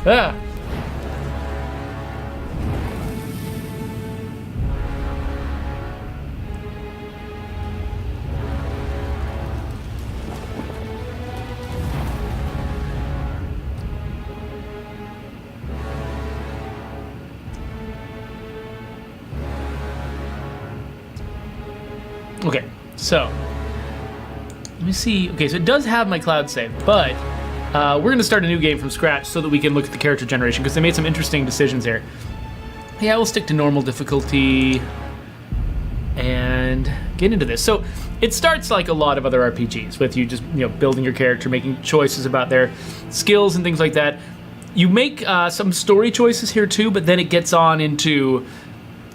Ah! Okay, so let me see. Okay, so it does have my cloud save, but we're going to start a new game from scratch so that we can look at the character generation, because they made some interesting decisions here. Yeah, we'll stick to normal difficulty and get into this. So it starts like a lot of other RPGs with you just building your character, making choices about their skills and things like that. You make some story choices here too, but then it gets on into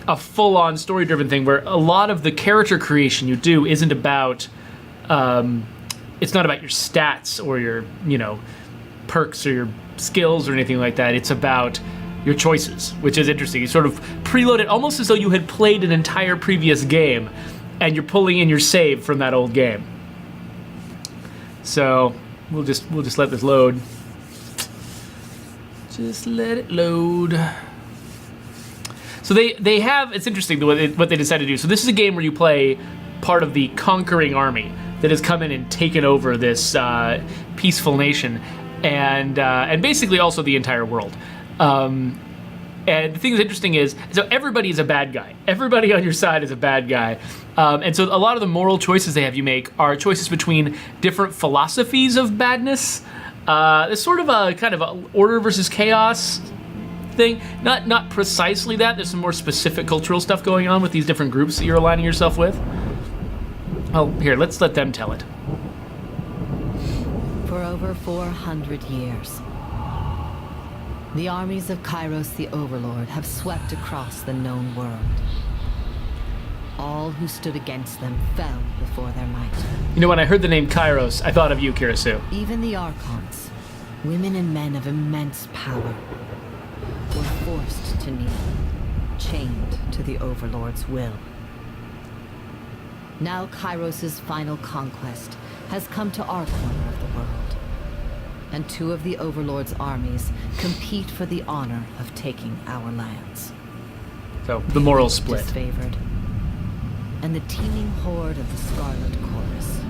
a full-on story-driven thing where a lot of the character creation you do isn't about, it's not about your stats or your, perks or your skills or anything like that. It's about your choices, which is interesting. You sort of preload it almost as though you had played an entire previous game and you're pulling in your save from that old game. So we'll just let this load. Just let it load. So they have, it's interesting what they decided to do. So this is a game where you play part of the conquering army that has come in and taken over this peaceful nation, and basically also the entire world. And the thing that's interesting is, so everybody is a bad guy. Everybody on your side is a bad guy. And so a lot of the moral choices they have you make are choices between different philosophies of badness. There's sort of a kind of a order versus chaos thing. Not precisely that. There's some more specific cultural stuff going on with these different groups that you're aligning yourself with. Oh, here, let's let them tell it. For over 400 years, the armies of Kyros the Overlord have swept across the known world. All who stood against them fell before their might. When I heard the name Kyros, I thought of you, Kirasu. Even the Archons, women and men of immense power, were forced to kneel, chained to the Overlord's will. Now Kyros' final conquest has come to our corner of the world, and two of the Overlord's armies compete for the honor of taking our lands. So, the moral split. Disfavored, and the teeming horde of the Scarlet Chorus.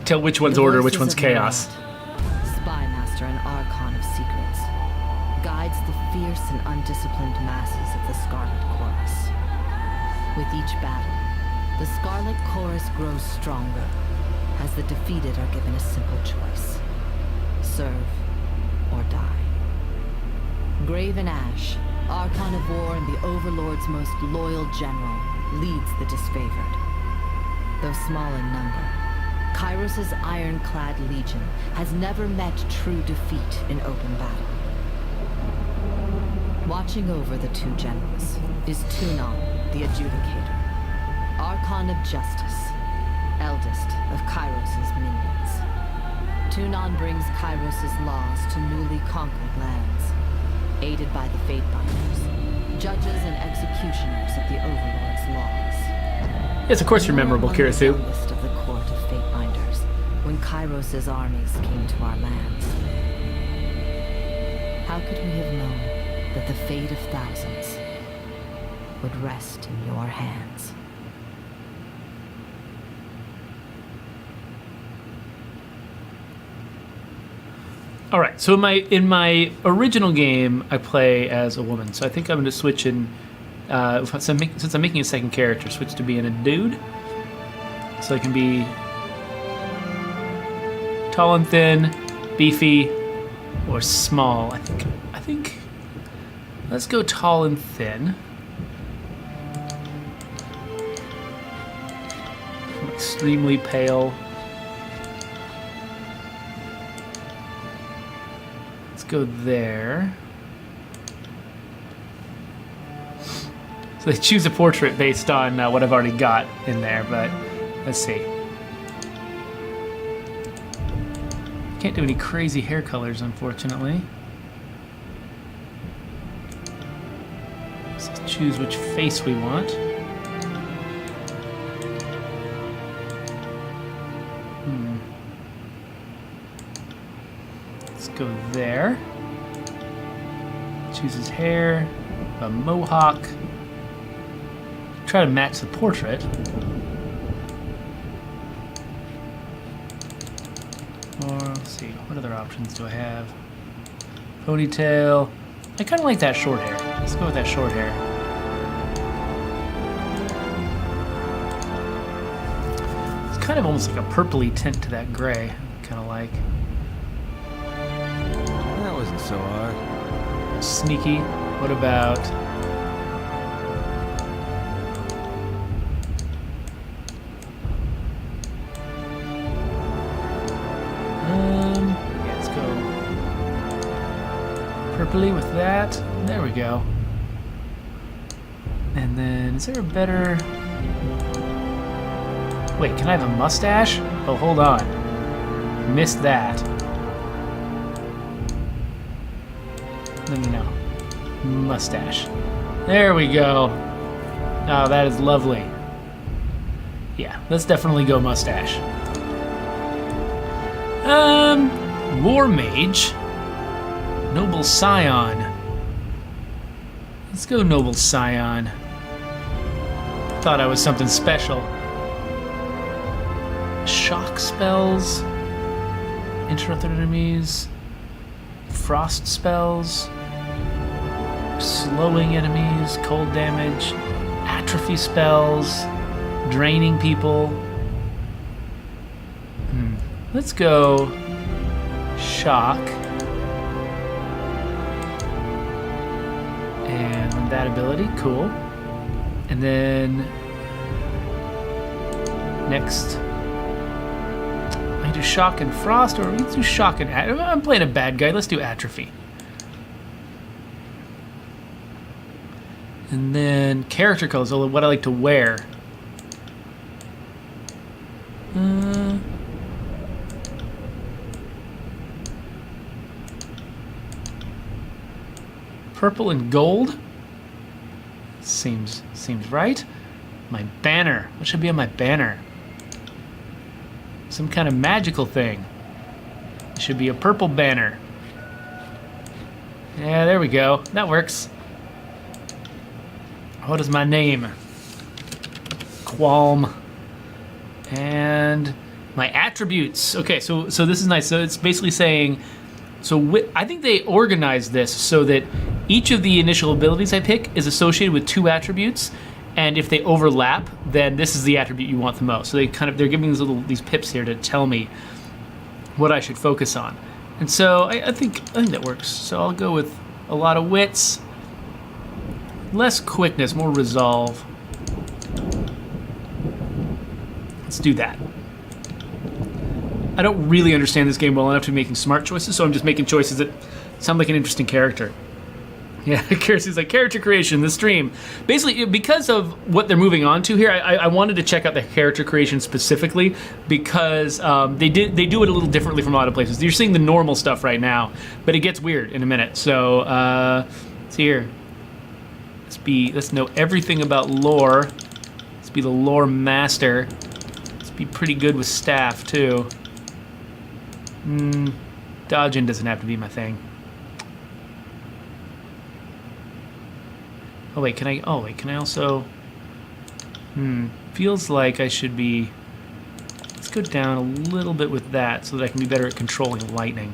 Tell which one's order, which one's chaos. Spymaster and Archon of Secrets, guides the fierce and undisciplined masses of the Scarlet Chorus. With each battle, the Scarlet Chorus grows stronger, as the defeated are given a simple choice: serve or die. Graven Ash, Archon of War and the Overlord's most loyal general, leads the disfavored. Though small in number, Kyros' ironclad legion has never met true defeat in open battle. Watching over the two generals is Tyranny, the Adjudicator, Archon of Justice, eldest of Kyros' minions. Tyranny brings Kyros' laws to newly conquered lands, aided by the Fatebinders, judges and executioners of the Overlord's laws. Yes, of course you're memorable, Kirasu. The list of the court of Fatebinders when Kyros' armies came to our lands. How could we have known that the fate of thousands would rest in your hands? All right, so in my original game, I play as a woman. So I think I'm going to switch in, since I'm making a second character, switch to being a dude. So I can be tall and thin, beefy, or small. I think. Let's go tall and thin. I'm extremely pale. Go there. So they choose a portrait based on what I've already got in there, but let's see. Can't do any crazy hair colors, unfortunately. Let's choose which face we want. Go there. Choose his hair. A mohawk. Try to match the portrait. Or, let's see, what other options do I have? Ponytail. I kind of like that short hair. Let's go with that short hair. It's kind of almost like a purpley tint to that gray. Kind of like. That wasn't so hard. Sneaky. What about... yeah, let's go purpley with that. There we go. And then, is there a better... Wait, can I have a mustache? Oh, hold on. Missed that. No. Mustache. There we go. Oh, that is lovely. Yeah, let's definitely go mustache. War Mage. Noble Scion. Let's go Noble Scion. Thought I was something special. Shock spells. Interrupted enemies. Frost spells. Slowing enemies. Cold damage. Atrophy spells. Draining people. Let's go shock. And that ability, cool. And then next, I do shock and frost, or let's do shock and I'm playing a bad guy. Let's do atrophy. And then character colors, what I like to wear. Purple and gold. Seems right. My banner. What should be on my banner? Some kind of magical thing. It should be a purple banner. Yeah, there we go. That works. What is my name? Qualm. And my attributes. Okay, so this is nice. So it's basically saying, I think they organized this so that each of the initial abilities I pick is associated with 2 attributes, and if they overlap, then this is the attribute you want the most. So they're giving these pips here to tell me what I should focus on. And so I think that works. So I'll go with a lot of wits, less quickness, more resolve. Let's do that. I don't really understand this game well enough to be making smart choices, so I'm just making choices that sound like an interesting character. Yeah, Kyros like, character creation, the stream. Basically, because of what they're moving on to here, I wanted to check out the character creation specifically because they do it a little differently from a lot of places. You're seeing the normal stuff right now, but it gets weird in a minute. So, let's see here. Let's know everything about lore. Let's be the lore master. Let's be pretty good with staff, too. Dodging doesn't have to be my thing. Oh wait, can I also... feels like I should be... Let's go down a little bit with that so that I can be better at controlling lightning.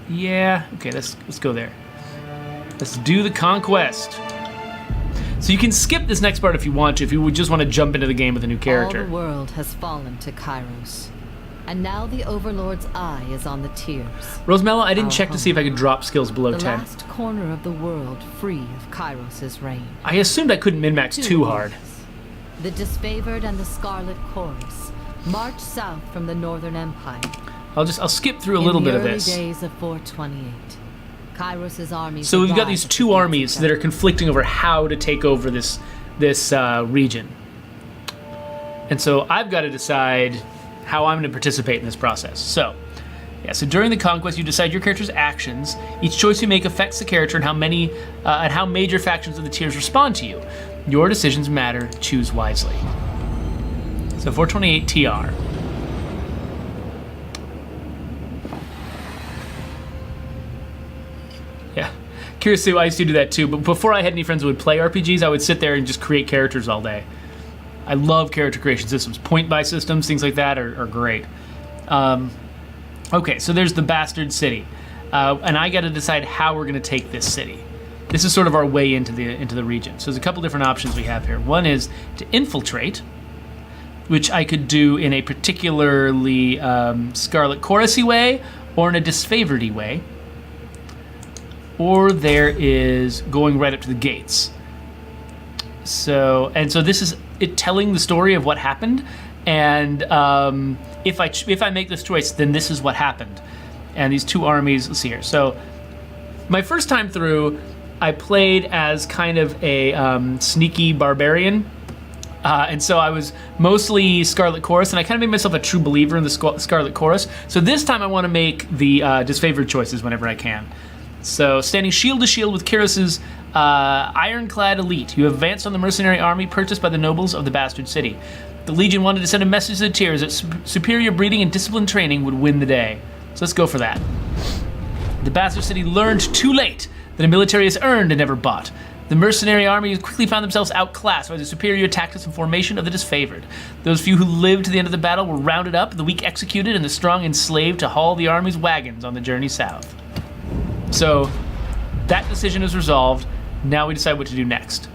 Yeah, okay, let's go there. Let's do the Conquest. So you can skip this next part if you want to, if you would just want to jump into the game with a new character. All the world has fallen to Kyros. And now the Overlord's eye is on the Tears. Rosemello, I didn't check to see if I could drop skills below the 10. The last corner of the world free of Kyros' reign. I assumed I couldn't min-max too hard. The Disfavored and the Scarlet Chorus march south from the Northern Empire. I'll skip through a little bit of this. In the early days of 428, Kyros' army. So we've got these 2 armies that are conflicting over how to take over this region. And so I've got to decide how I'm going to participate in this process. So during the Conquest, you decide your character's actions. Each choice you make affects the character and how major factions of the Tears respond to you. Your decisions matter. Choose wisely. So 428 TR. Kyros, I used to do that too, but before I had any friends who would play RPGs, I would sit there and just create characters all day. I love character creation systems. Point-buy systems, things like that are great. Okay, so there's the Bastard City. And I got to decide how we're going to take this city. This is sort of our way into the region. So there's a couple different options we have here. One is to infiltrate, which I could do in a particularly Scarlet Chorus-y way or in a disfavored-y way. Or there is going right up to the gates. So this is it telling the story of what happened, and if I make this choice, then this is what happened. And these two armies, let's see here. So my first time through, I played as kind of a sneaky barbarian, and so I was mostly Scarlet Chorus, and I kind of made myself a true believer in the Scarlet Chorus. So this time I want to make the disfavored choices whenever I can. So, standing shield to shield with Kyros' ironclad elite, you have advanced on the mercenary army purchased by the nobles of the Bastard City. The Legion wanted to send a message to the tiers that superior breeding and disciplined training would win the day. So let's go for that. The Bastard City learned too late that a military is earned and never bought. The mercenary army quickly found themselves outclassed by the superior tactics and formation of the disfavored. Those few who lived to the end of the battle were rounded up, the weak executed, and the strong enslaved to haul the army's wagons on the journey south. So that decision is resolved. Now we decide what to do next.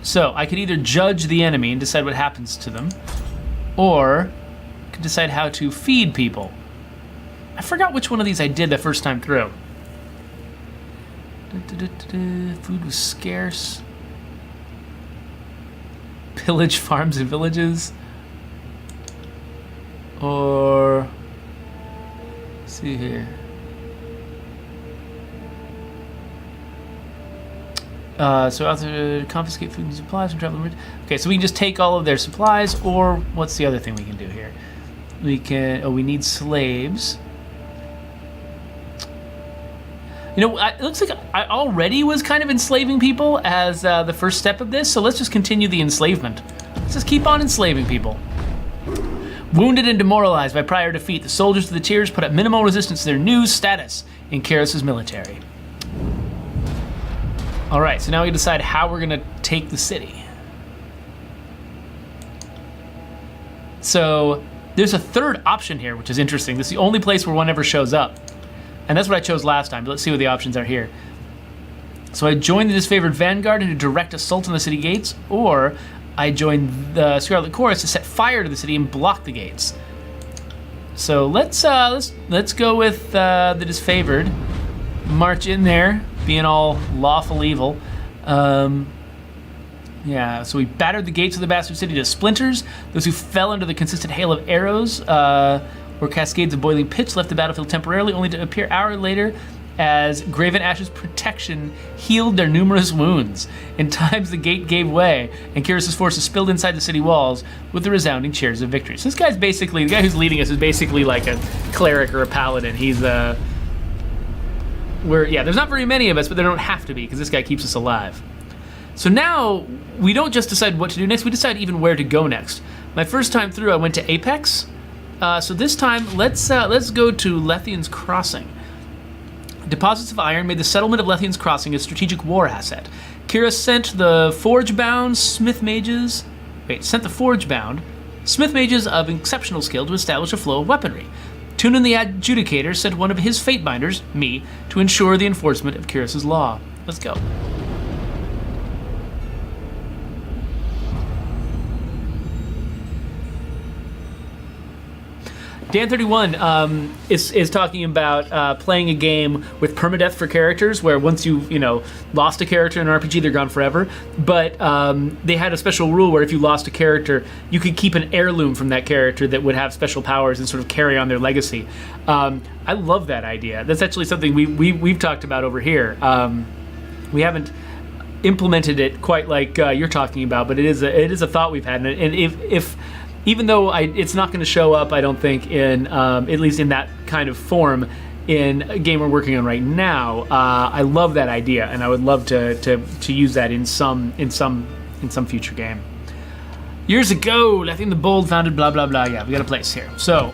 So I could either judge the enemy and decide what happens to them, or I could decide how to feed people. I forgot which one of these I did the first time through. Food was scarce. Pillage farms and villages. Or... see here. So out to confiscate food and supplies from traveling. Okay, so we can just take all of their supplies, or what's the other thing we can do here? We can. We need slaves. You know, it looks like I already was kind of enslaving people as the first step of this. So let's just continue the enslavement. Let's just keep on enslaving people. Wounded and demoralized by prior defeat, the soldiers of the tiers put up minimal resistance to their new status in Kyros' military. All right, so now we decide how we're gonna take the city. So there's a third option here, which is interesting. This is the only place where one ever shows up. And that's what I chose last time, but let's see what the options are here. So I join the disfavored vanguard and a direct assault on the city gates, or I join the Scarlet Chorus to set fire to the city and block the gates. So let's go with the disfavored. March in there, being all lawful evil. Yeah, so we battered the gates of the Bastard City to splinters. Those who fell under the consistent hail of arrows or cascades of boiling pitch left the battlefield temporarily, only to appear hours later as Graven Ash's protection healed their numerous wounds. In times, the gate gave way, and Kyros' forces spilled inside the city walls with the resounding cheers of victory. So this guy's basically, the guy who's leading us is basically like a cleric or a paladin. He's there's not very many of us, but there don't have to be, because this guy keeps us alive. So now, we don't just decide what to do next, we decide even where to go next. My first time through, I went to Apex. So this time, let's go to Lethian's Crossing. Deposits of iron made the settlement of Lethian's Crossing a strategic war asset. Kyros sent the forge-bound Smith mages of exceptional skill to establish a flow of weaponry. Tunin the Adjudicator sent one of his Fatebinders, me, to ensure the enforcement of Kyros' law. Let's go. Dan31 is talking about playing a game with permadeath for characters, where once you've lost a character in an RPG, they're gone forever. But they had a special rule where if you lost a character, you could keep an heirloom from that character that would have special powers and sort of carry on their legacy. I love that idea. That's actually something we've talked about over here. We haven't implemented it quite like you're talking about, but it is a thought we've had. And if even though it's not going to show up, I don't think, in at least in that kind of form in a game we're working on right now. I love that idea, and I would love to use that in some future game. Years ago, Lethian the Bold founded blah blah blah. Yeah, we got a place here. So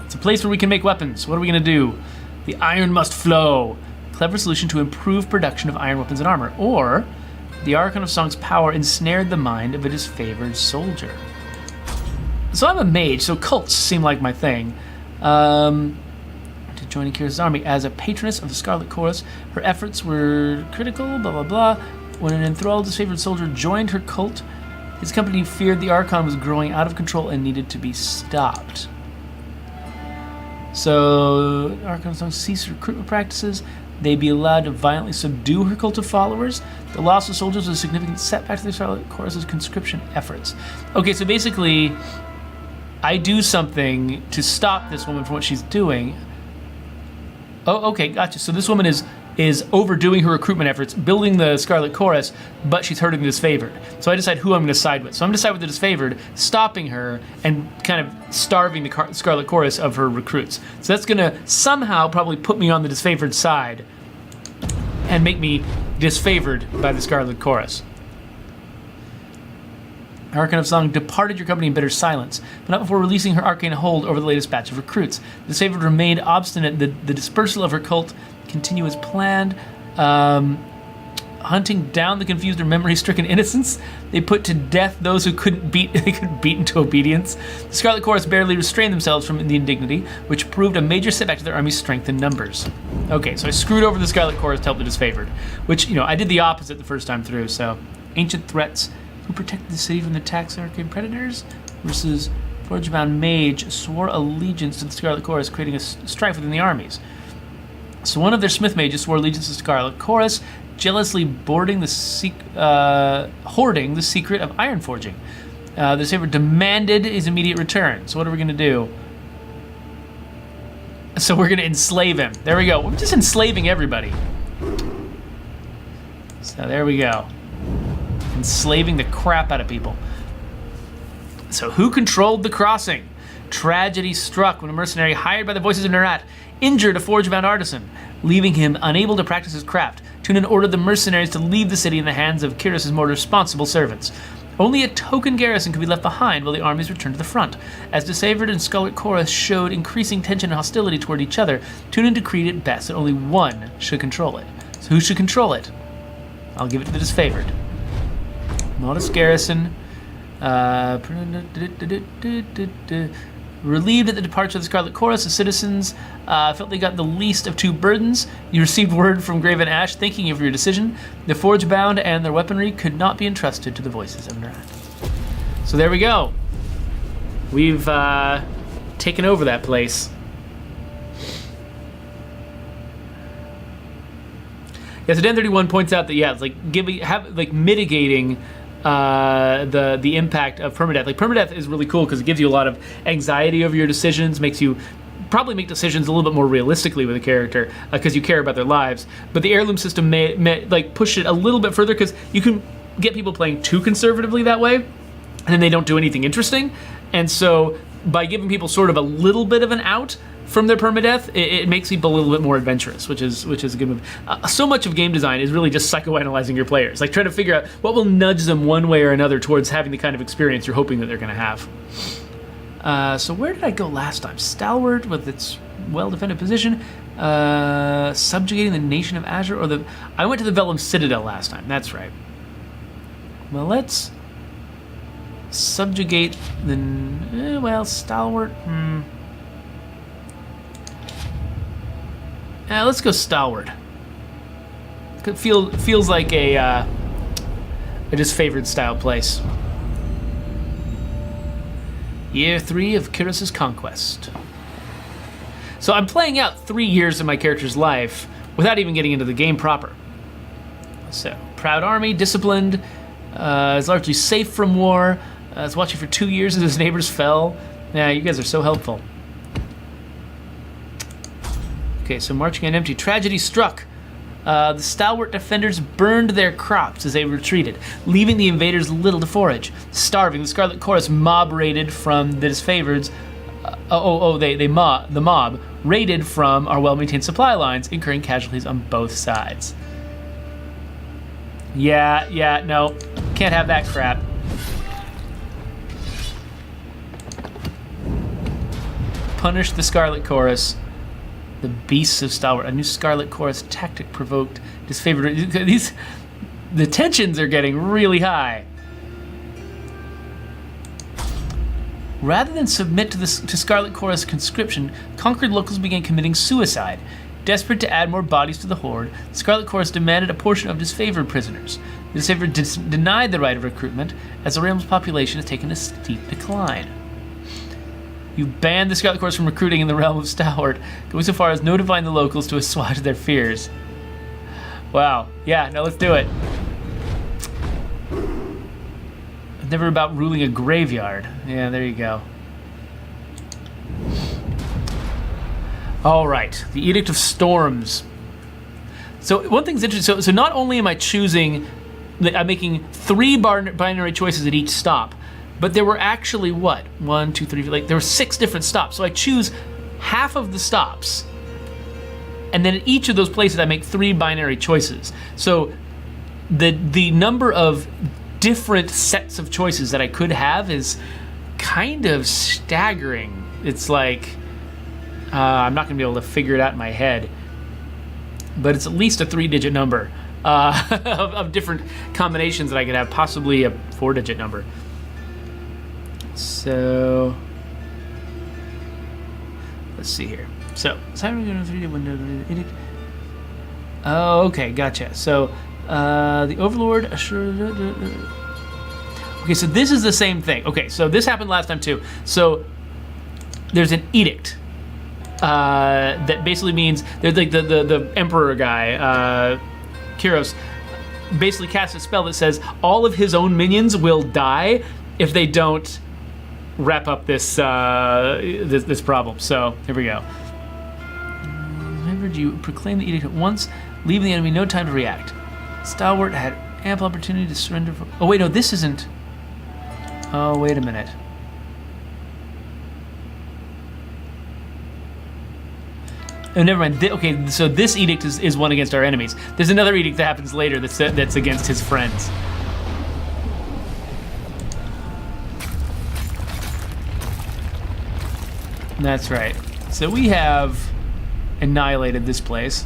it's a place where we can make weapons. What are we going to do? The iron must flow. Clever solution to improve production of iron weapons and armor. Or, the Archon of Song's power ensnared the mind of a disfavored soldier. So I'm a mage, so cults seem like my thing. To joining Kyros' army as a patroness of the Scarlet Chorus, her efforts were critical, blah, blah, blah. When an enthralled disfavored soldier joined her cult, his company feared the Archon was growing out of control and needed to be stopped. So, Archon of Song ceased recruitment practices. They'd be allowed to violently subdue her cult of followers. The loss of soldiers was a significant setback to the Scarlet Chorus's conscription efforts. Okay, so basically, I do something to stop this woman from what she's doing. Oh, okay, gotcha. So this woman is overdoing her recruitment efforts, building the Scarlet Chorus, but she's hurting the disfavored. So I decide who I'm going to side with. So I'm going to side with the disfavored, stopping her and kind of starving the Scarlet Chorus of her recruits. So that's going to somehow probably put me on the disfavored side and make me disfavored by the Scarlet Chorus. Archon of Song departed your company in bitter silence, but not before releasing her arcane hold over the latest batch of recruits. The disfavored remained obstinate. The dispersal of her cult continue as planned. Hunting down the confused or memory-stricken innocents, they put to death those who couldn't beat into obedience. The Scarlet Chorus barely restrained themselves from the indignity, which proved a major setback to their army's strength and numbers. Okay, so I screwed over the Scarlet Chorus to help the disfavored, which, I did the opposite the first time through, so. Ancient threats. Who protected the city from the attacks of arcane predators? Versus Forge-bound Mage swore allegiance to the Scarlet Chorus, creating a strife within the armies. So one of their Smith mages swore allegiance to Scarlet Chorus, jealously hoarding the secret of iron forging. The saber demanded his immediate return. So what are we going to do? So we're going to enslave him. There we go. We're just enslaving everybody. So there we go. Enslaving the crap out of people. So who controlled the crossing? Tragedy struck when a mercenary hired by the Voices of Nerat injured a forge-bound artisan, leaving him unable to practice his craft. Tunin ordered the mercenaries to leave the city in the hands of Kyros' more responsible servants. Only a token garrison could be left behind while the armies returned to the front. As Disfavored and Scarlet Chorus showed increasing tension and hostility toward each other, Tunin decreed it best that only one should control it. So who should control it? I'll give it to the Disfavored. Modest garrison. Relieved at the departure of the Scarlet Chorus, the citizens felt they got the least of two burdens. You received word from Graven Ash thanking you for your decision. The Forge-bound and their weaponry could not be entrusted to the Voices of Nerat. So there we go. We've taken over that place. Yeah, so Dan 31 points out that it's like mitigating the impact of permadeath. Like, permadeath is really cool because it gives you a lot of anxiety over your decisions, makes you probably make decisions a little bit more realistically with a character because you care about their lives. But the heirloom system may push it a little bit further because you can get people playing too conservatively that way, and then they don't do anything interesting. And so by giving people sort of a little bit of an out from their permadeath, it makes people a little bit more adventurous, which is a good move. So much of game design is really just psychoanalyzing your players, like trying to figure out what will nudge them one way or another towards having the kind of experience you're hoping that they're going to have. So where did I go last time? Stalwart with its well-defended position, subjugating the nation of Azure, or I went to the Vellum Citadel last time. That's right. Well, let's subjugate the Stalwart. Let's go Stalwart. It feels like a disfavored style place. Year 3 of Kyros' Conquest. So I'm playing out 3 years of my character's life without even getting into the game proper. So, proud army, disciplined, is largely safe from war, is watching for 2 years as his neighbors fell. Yeah, you guys are so helpful. Okay, so marching on empty. Tragedy struck. The stalwart defenders burned their crops as they retreated, leaving the invaders little to forage. Starving, the Scarlet Chorus mob raided from the disfavoreds. The mob raided from our well-maintained supply lines, incurring casualties on both sides. Yeah, no, can't have that crap. Punish the Scarlet Chorus. The beasts of Stalwart. A new Scarlet Chorus tactic provoked disfavored. The tensions are getting really high. Rather than submit to Scarlet Chorus conscription, conquered locals began committing suicide. Desperate to add more bodies to the horde, the Scarlet Chorus demanded a portion of disfavored prisoners. The disfavored denied the right of recruitment, as the realm's population has taken a steep decline. You banned the Scarlet Chorus from recruiting in the realm of Stalwart, going so far as notifying the locals to assuage their fears. Wow. Yeah, no, let's do it. Never about ruling a graveyard. Yeah, there you go. All right, the Edict of Storms. So one thing's interesting. So not only am I choosing, I'm making 3 binary choices at each stop, but there were actually what? 1, 2, 3, like there were 6 different stops. So I choose half of the stops, and then at each of those places I make 3 binary choices. So the number of different sets of choices that I could have is kind of staggering. It's like I'm not gonna be able to figure it out in my head, but it's at least a 3-digit number of different combinations that I could have, possibly a 4-digit number. So let's see here. So oh, okay, gotcha. So the Overlord assured. Okay, so this is the same thing. Okay, so this happened last time too. So there's an edict that basically means there's like the Emperor guy, Kyros, basically casts a spell that says all of his own minions will die if they don't wrap up this this problem. So here we go. Remember, you proclaim the edict at once, leaving the enemy no time to react. Stalwart had ample opportunity to surrender. Oh wait, no, this isn't. Oh, wait a minute. Oh, never mind. Okay, so this edict is one against our enemies. There's another edict that happens later that's against his friends. That's right. So we have annihilated this place.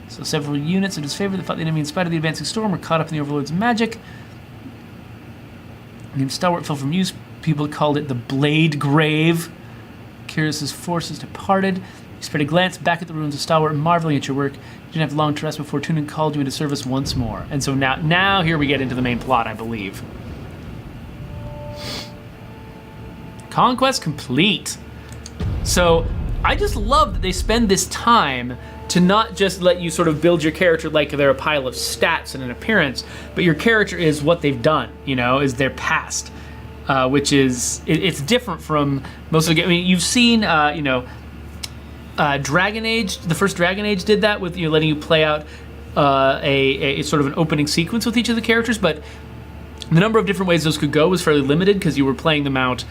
So several units of disfavor that fought the enemy in spite of the advancing storm were caught up in the Overlord's magic. Named Stalwart fell from use. People called it the Blade Grave. Kyros' forces departed. You spread a glance back at the ruins of Stalwart, marveling at your work. You didn't have long to rest before Tunin called you into service once more. And so now here we get into the main plot, I believe. Conquest complete. So I just love that they spend this time to not just let you sort of build your character like they're a pile of stats and an appearance, but your character is what they've done, is their past, which is, it's different from most of the games. I mean, you've seen, Dragon Age, the first Dragon Age did that with letting you play out a sort of an opening sequence with each of the characters, but the number of different ways those could go was fairly limited because you were playing them out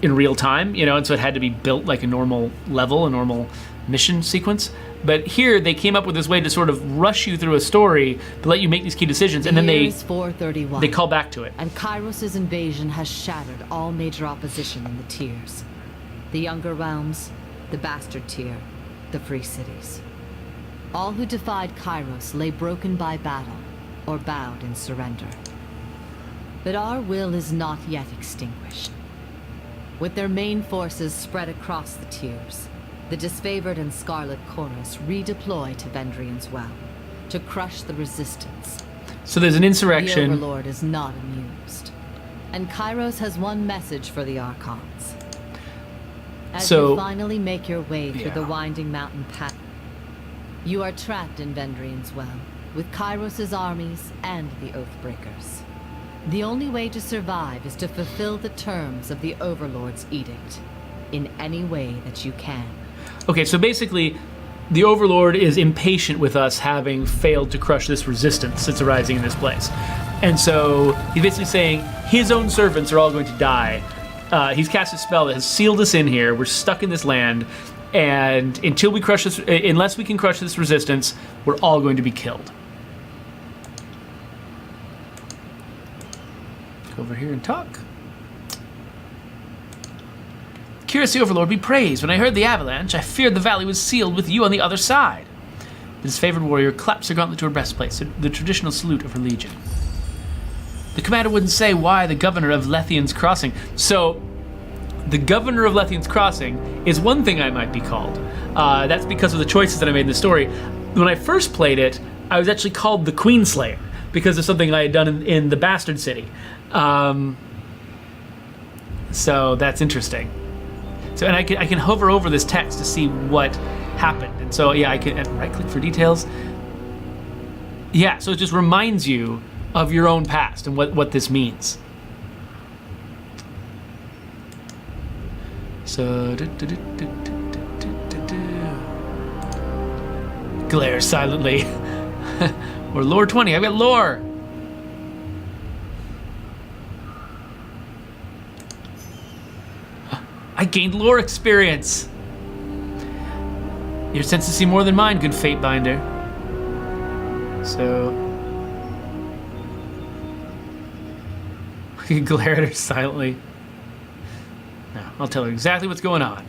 in real time, and so it had to be built like a normal level, a normal mission sequence. But here they came up with this way to sort of rush you through a story to let you make these key decisions, and then they call back to it. And Kyros' invasion has shattered all major opposition in the tiers. The younger realms, the bastard tier, the free cities. All who defied Kyros lay broken by battle or bowed in surrender. But our will is not yet extinguished. With their main forces spread across the tiers, the disfavored and Scarlet Chorus redeploy to Vendrian's Well to crush the resistance. So there's an insurrection. The Overlord is not amused, and Kyros has one message for the Archons. As you finally make your way through the winding mountain path, you are trapped in Vendrian's Well with Kyros' armies and the Oathbreakers. The only way to survive is to fulfill the terms of the Overlord's edict in any way that you can. Okay, so basically, the Overlord is impatient with us having failed to crush this resistance that's arising in this place. And so he's basically saying his own servants are all going to die. He's cast a spell that has sealed us in here. We're stuck in this land. And until we crush this, unless we can crush this resistance, we're all going to be killed. Go over here and talk. Kyros the Overlord be praised. When I heard the avalanche, I feared the valley was sealed with you on the other side. The disfavored warrior claps her gauntlet to her breastplate, the traditional salute of her legion. The commander wouldn't say why the governor of Lethian's Crossing. So, the governor of Lethian's Crossing is one thing I might be called. That's because of the choices that I made in the story. When I first played it, I was actually called the Queenslayer because of something I had done in the Bastard City. So that's interesting. So, and I can hover over this text to see what happened. And so, yeah, I can right-click for details. Yeah, so it just reminds you of your own past and what this means. So, glare silently. Or lore 20. I've got lore. I gained lore experience. Your senses see more than mine, good fate binder. So, I can glare at her silently. Now, I'll tell her exactly what's going on.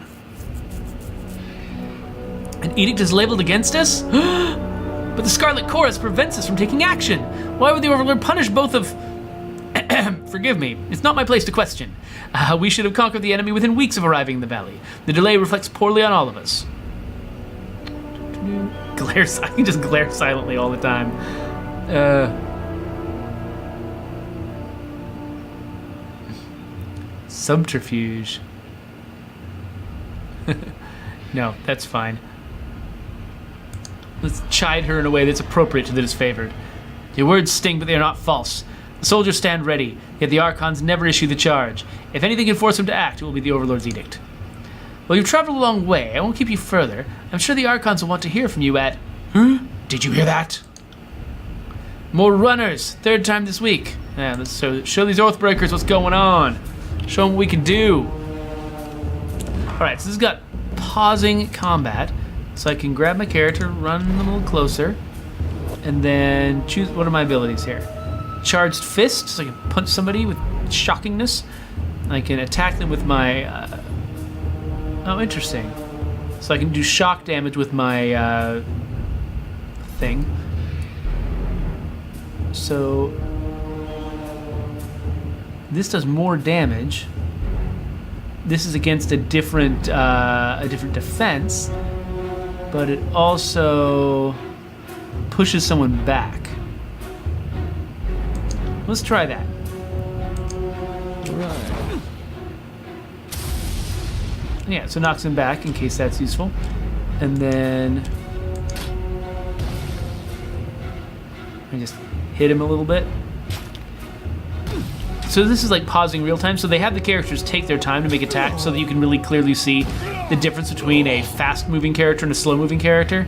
An edict is labeled against us? But the Scarlet Chorus prevents us from taking action. Why would the Overlord punish both of... Forgive me, it's not my place to question. We should have conquered the enemy within weeks of arriving in the valley. The delay reflects poorly on all of us. I can just glare silently all the time. Subterfuge. No, that's fine. Let's chide her in a way that's appropriate to the disfavored. Your words sting, but they are not false. The soldiers stand ready, yet the Archons never issue the charge. If anything can force them to act, it will be the Overlord's edict. Well, you've traveled a long way. I won't keep you further. I'm sure the Archons will want to hear from you at... Did you hear that? More runners. Third time this week. Yeah, let's show these Oathbreakers what's going on. Show them what we can do. Alright, so this has got pausing combat. So I can grab my character, run a little closer, and then choose... What are my abilities here? Charged Fist, so I can punch somebody with shockingness. I can attack them with my... Oh, interesting. So I can do shock damage with my thing. So this does more damage. This is against a different defense, but it also pushes someone back. Let's try that. Right. Yeah, so knocks him back in case that's useful. And then I just hit him a little bit. So this is like pausing real time. So they have the characters take their time to make attacks so that you can really clearly see the difference between a fast moving character and a slow moving character.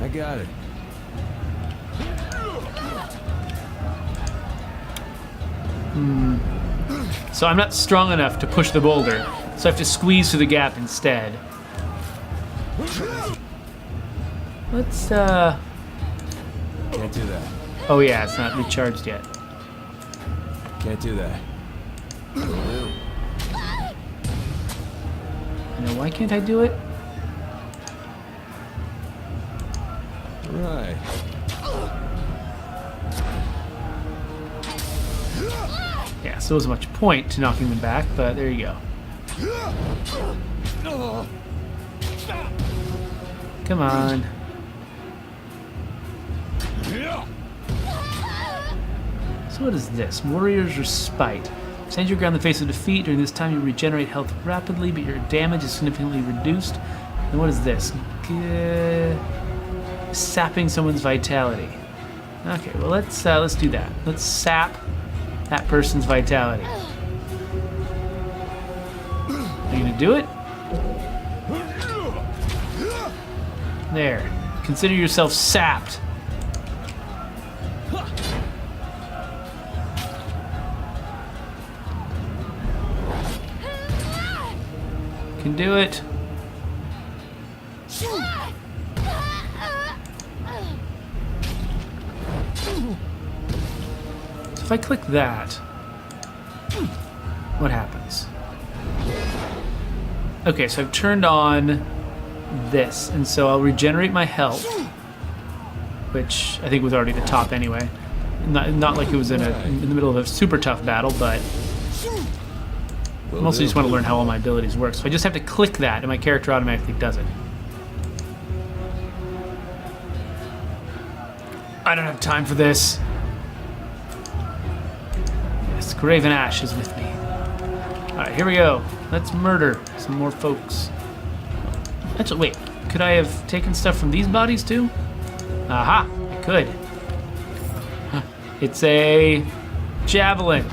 I got it. So I'm not strong enough to push the boulder, so I have to squeeze through the gap instead. Let's, Can't do that. Oh yeah, it's not recharged yet. Can't do that. Now, why can't I do it? Right. Yeah, so there wasn't much point to knocking them back, but there you go. Come on. So what is this? Warrior's Respite. Send your ground the face of defeat. During this time you regenerate health rapidly, but your damage is significantly reduced. And what is this? Sapping someone's vitality. Okay, well let's do that. Let's sap that person's vitality. Are you gonna do it? There. Consider yourself sapped. Can do it. So if I click that, what happens? Okay, so I've turned on this, and so I'll regenerate my health, which I think was already the top anyway. Not like it was in the middle of a super tough battle, but I mostly just want to learn how all my abilities work. So I just have to click that, and my character automatically does it. I don't have time for this. Yes, Graven Ash is with me. Alright, here we go. Let's murder some more folks. Actually, wait. Could I have taken stuff from these bodies too? Aha! I could. Huh. It's a javelin.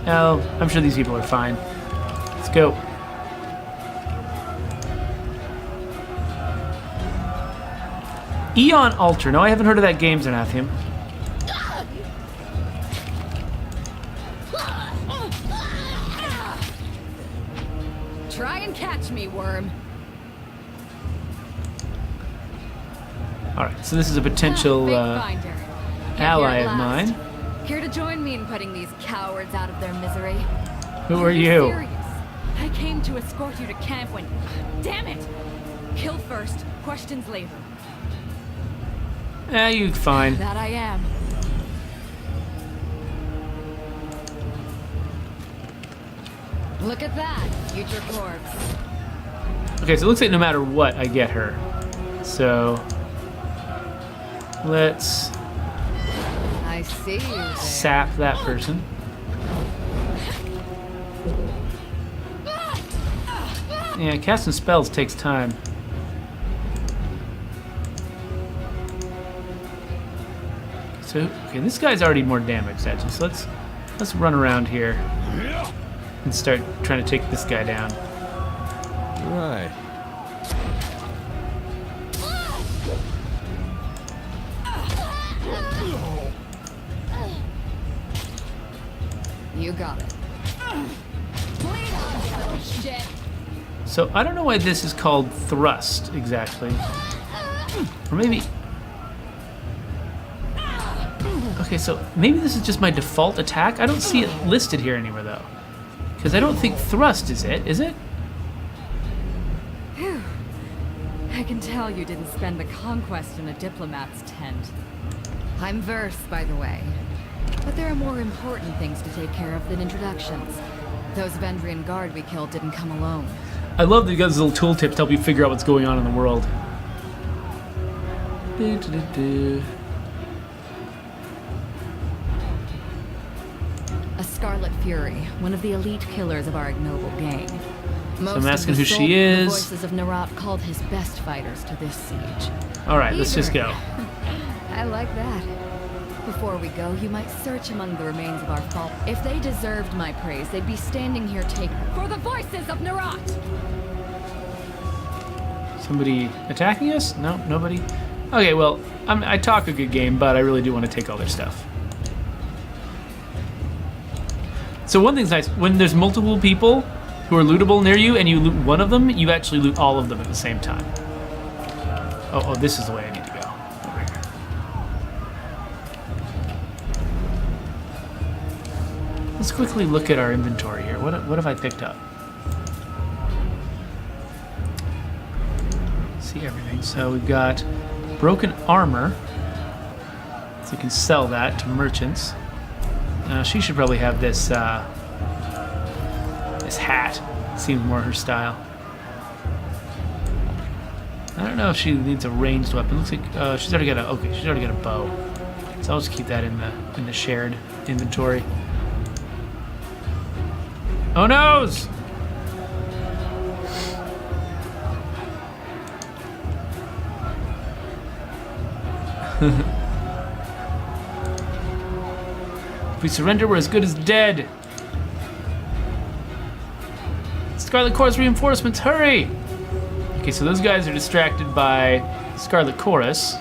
Oh, I'm sure these people are fine. Let's go. Eon Altar. No, I haven't heard of that game, Xenathium. Try and catch me, worm. Alright, so this is a potential ally of mine. Here to join me in putting these cowards out of their misery. Who are you? Serious? I came to escort you to camp when... Damn it! Kill first, questions later. You fine. That I am. Look at that, future corpse. Okay, so it looks like no matter what, I get her. So let's I see you there. sap that person. Yeah, casting spells takes time. So, okay, this guy's already more damaged, actually. So let's run around here and start trying to take this guy down. Right. You got it. Shit. So I don't know why this is called thrust exactly, or maybe. Okay, so maybe this is just my default attack. I don't see it listed here anywhere though, because I don't think thrust is it. Is it? Phew. I can tell you didn't spend the Conquest in a diplomat's tent. I'm versed, by the way. But there are more important things to take care of than introductions. Those Vendrian guard we killed didn't come alone. I love that you got these little tooltips to help you figure out what's going on in the world. A Scarlet Fury, one of the elite killers of our ignoble gang. Most I'm of asking the who she Sultan, is. The voices of Narat called his best fighters to this siege. All right, let's just go. I like that. Before we go, you might search among the remains of our fall. If they deserved my praise, they'd be standing here taking for the voices of Narat. Somebody attacking us? No, nobody. Okay, well, I talk a good game, but I really do want to take all their stuff. So one thing's nice, when there's multiple people who are lootable near you and you loot one of them, you actually loot all of them at the same time. Oh, this is the way I need to go. Over here. Let's quickly look at our inventory here. What have I picked up? See everything. So we've got broken armor. So we can sell that to merchants. She should probably have this this hat. Seems more her style. I don't know if she needs a ranged weapon. Looks like she's already got a bow. So I'll just keep that in the shared inventory. Oh noes! If we surrender, we're as good as dead. Scarlet Chorus reinforcements, hurry! Okay, so those guys are distracted by Scarlet Chorus.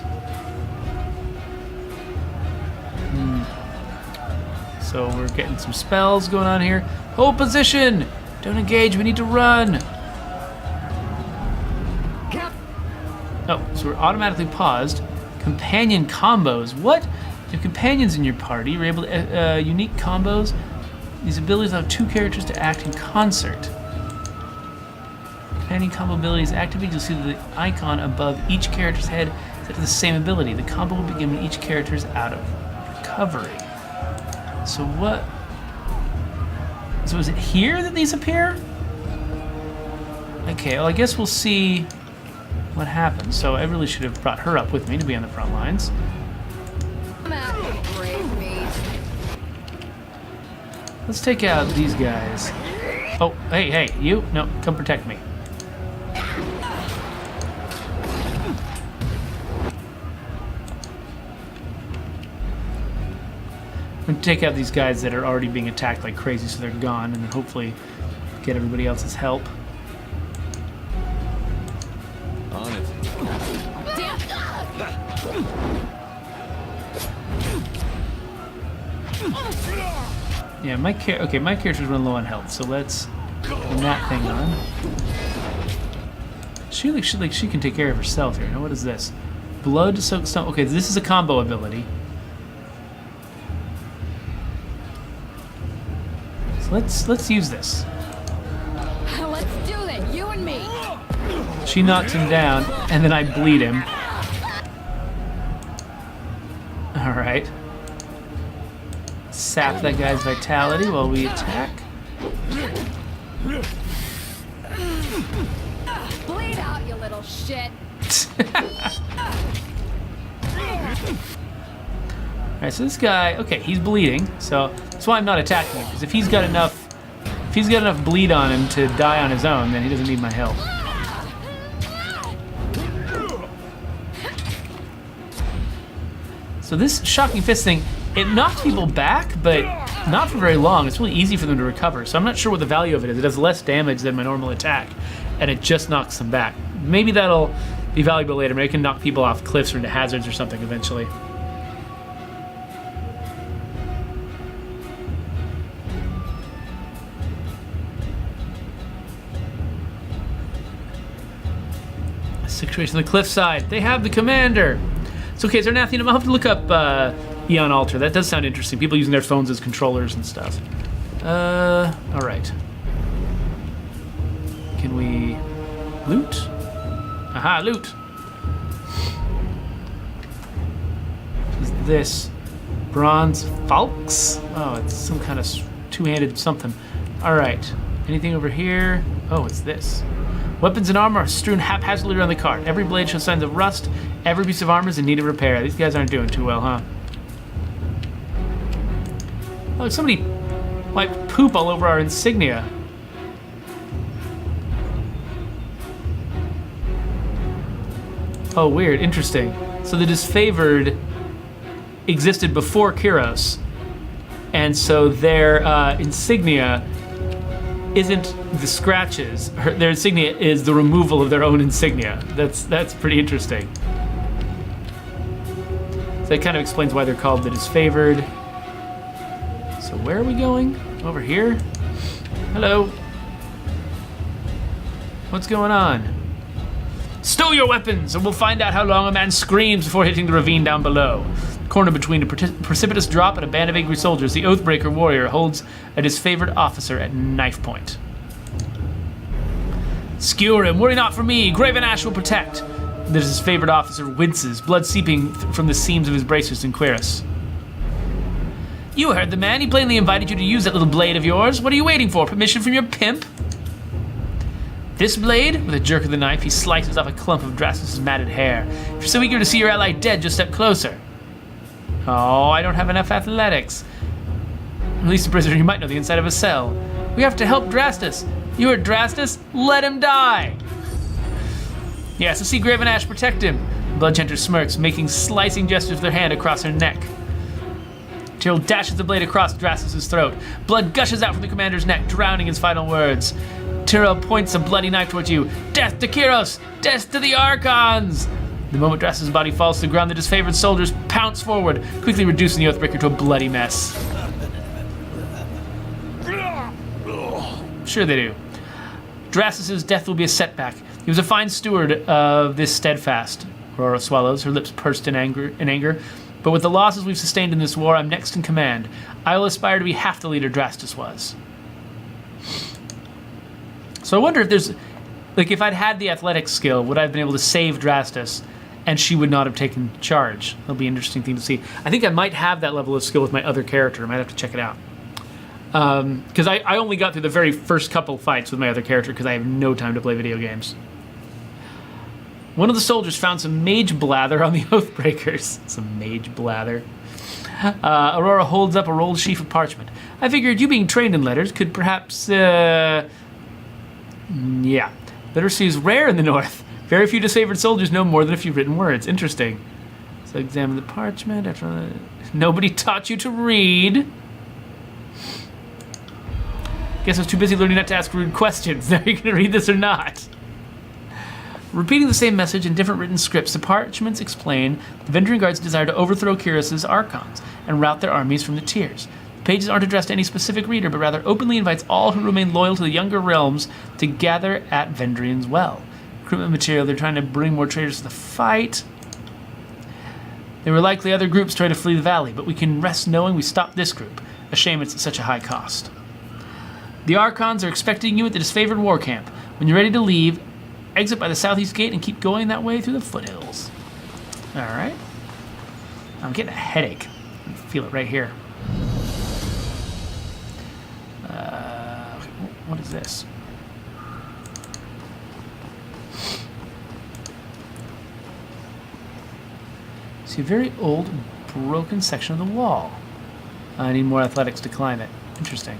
So we're getting some spells going on here. Hold position! Don't engage, we need to run! Oh, so we're automatically paused. Companion combos. What? You have companions in your party. You're able to unique combos. These abilities allow two characters to act in concert. Companion combo abilities activate. You'll see the icon above each character's head set to the same ability. The combo will begin when each character is out of recovery. So what? So is it here that these appear? Okay, well I guess we'll see what happens. So I really should have brought her up with me to be on the front lines. Let's take out these guys. Oh, hey, you? No, come protect me. I'm going to take out these guys that are already being attacked like crazy so they're gone, and then hopefully get everybody else's help. On it. Yeah, my character's running low on health, so let's turn that thing on. She can take care of herself here. Now what is this? Blood soak stone. Okay, this is a combo ability. So let's use this. Let's do it, you and me. She knocks him down, and then I bleed him. All right. Sap that guy's vitality while we attack. Bleed out, you little shit. Alright, so this guy, okay, he's bleeding, so that's why I'm not attacking him, because if he's got enough bleed on him to die on his own, then he doesn't need my help. So this shocking fist thing, it knocks people back, but not for very long. It's really easy for them to recover, so I'm not sure what the value of it is. It does less damage than my normal attack, and it just knocks them back. Maybe that'll be valuable later. Maybe I can knock people off cliffs or into hazards or something eventually. Situation on the cliffside. They have the commander. So, okay, is there an Athenium? I'll have to look up Eon Altar. That does sound interesting. People using their phones as controllers and stuff. All right. Can we loot? Aha, loot. What is this? Bronze Falx? Oh, it's some kind of two-handed something. All right. Anything over here? Oh, it's this. Weapons and armor are strewn haphazardly around the cart. Every blade shows signs of rust. Every piece of armor is in need of repair. These guys aren't doing too well, huh? Oh, somebody wiped poop all over our insignia. Oh, weird. Interesting. So the disfavored existed before Kyros, and so their insignia isn't the scratches. Their insignia is the removal of their own insignia. That's pretty interesting. So that kind of explains why they're called the disfavored. So where are we going? Over here? Hello. What's going on? Stow your weapons, and we'll find out how long a man screams before hitting the ravine down below. Cornered between a precipitous drop and a band of angry soldiers, the Oathbreaker warrior holds a disfavored officer at knife point. Skewer him, worry not for me, Graven Ash will protect. The disfavored officer winces, blood seeping from the seams of his bracers in Kyros. You heard the man, he plainly invited you to use that little blade of yours. What are you waiting for, permission from your pimp? This blade? With a jerk of the knife, he slices off a clump of Drastus' matted hair. If you're so eager to see your ally dead, just step closer. Oh, I don't have enough athletics. Release the prisoner, you might know the inside of a cell. We have to help Drastus. You heard Drastus? Let him die! Yeah, so see Graven Ash protect him. Bloodchenter smirks, making slicing gestures with their hand across her neck. Tyrell dashes the blade across Drastus' throat. Blood gushes out from the commander's neck, drowning his final words. Tyrell points a bloody knife towards you. Death to Kyros! Death to the Archons! The moment Drastus' body falls to the ground, the disfavored soldiers pounce forward, quickly reducing the Oathbreaker to a bloody mess. Sure they do. Drastus' death will be a setback. He was a fine steward of this steadfast. Aurora swallows, her lips pursed in anger. But with the losses we've sustained in this war, I'm next in command. I will aspire to be half the leader Drastus was. So I wonder if there's... Like, if I'd had the athletics skill, would I have been able to save Drastus, and she would not have taken charge? That'll be an interesting thing to see. I think I might have that level of skill with my other character. I might have to check it out. Because I only got through the very first couple fights with my other character because I have no time to play video games. One of the soldiers found some mage blather on the Oathbreakers. Some mage blather. Aurora holds up a rolled sheaf of parchment. I figured you being trained in letters could perhaps, yeah. Literacy is rare in the North. Very few disfavored soldiers know more than a few written words. Interesting. So examine the parchment. Nobody taught you to read. Guess I was too busy learning not to ask rude questions. Now you're going to read this or not? Repeating the same message in different written scripts, the parchments explain the Vendrian Guard's desire to overthrow Kyros' archons and rout their armies from the tiers. The pages aren't addressed to any specific reader, but rather openly invites all who remain loyal to the younger realms to gather at Vendrian's Well. Recruitment material, they're trying to bring more traders to the fight. There were likely other groups trying to flee the valley, but we can rest knowing we stopped this group. A shame it's at such a high cost. The archons are expecting you at the disfavored war camp. When you're ready to leave, exit by the southeast gate and keep going that way through the foothills. All right. I'm getting a headache. I feel it right here. What is this? See a very old, broken section of the wall. I need more athletics to climb it. Interesting.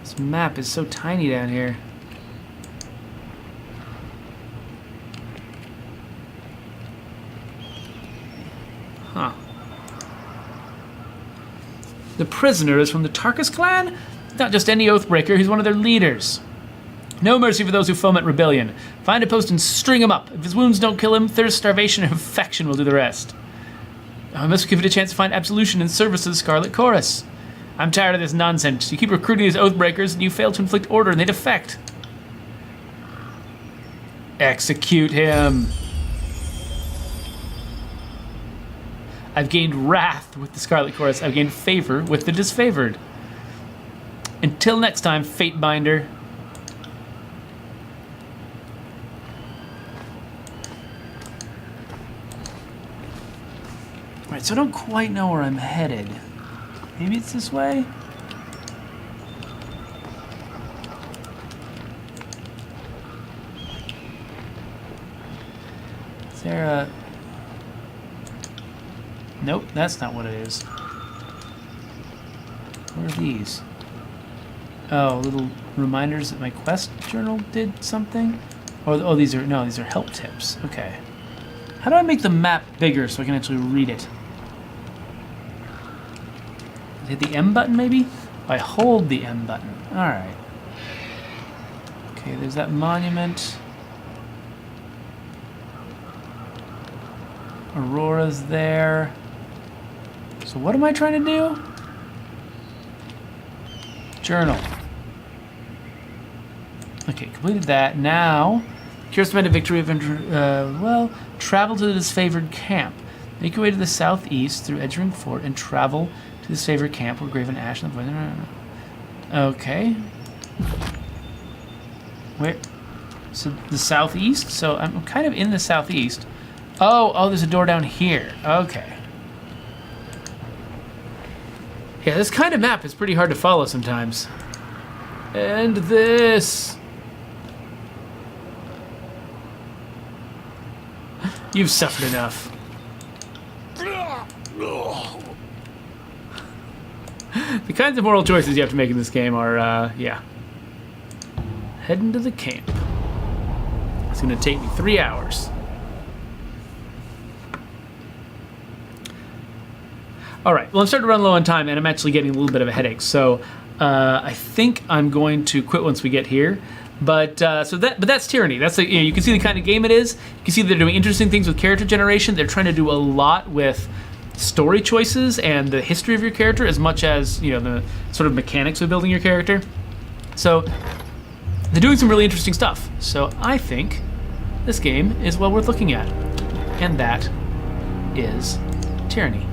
This map is so tiny down here. Huh. The prisoner is from the Tarkus clan? Not just any Oathbreaker, he's one of their leaders. No mercy for those who foment rebellion. Find a post and string him up. If his wounds don't kill him, thirst, starvation, and infection will do the rest. I must give it a chance to find absolution in service to the Scarlet Chorus. I'm tired of this nonsense. You keep recruiting these Oathbreakers and you fail to inflict order and they defect. Execute him. I've gained wrath with the Scarlet Chorus. I've gained favor with the disfavored. Until next time, Fatebinder. Alright, so I don't quite know where I'm headed. Maybe it's this way? Is there a... Nope, that's not what it is. What are these? Oh, little reminders that my quest journal did something? Oh, these are help tips. Okay. How do I make the map bigger so I can actually read it? Hit the M button, maybe? I hold the M button. Alright. Okay, there's that monument. Aurora's there. So what am I trying to do? Journal. Okay, completed that. Now, Kyros made a victory of, travel to the disfavored camp. Make your way to the southeast through Edgering Fort and travel to the disfavored camp where Graven Ash and the... Okay. Where? So the southeast? So I'm kind of in the southeast. Oh, there's a door down here. Okay. Yeah, this kind of map is pretty hard to follow sometimes. And this. You've suffered enough. The kinds of moral choices you have to make in this game are, yeah. Heading to the camp. It's going to take me 3 hours. All right, well, I'm starting to run low on time, and I'm actually getting a little bit of a headache, so I think I'm going to quit once we get here. But that's Tyranny. That's you can see the kind of game it is. You can see they're doing interesting things with character generation. They're trying to do a lot with story choices and the history of your character, as much as the sort of mechanics of building your character. So they're doing some really interesting stuff. So I think this game is well worth looking at. And that is Tyranny.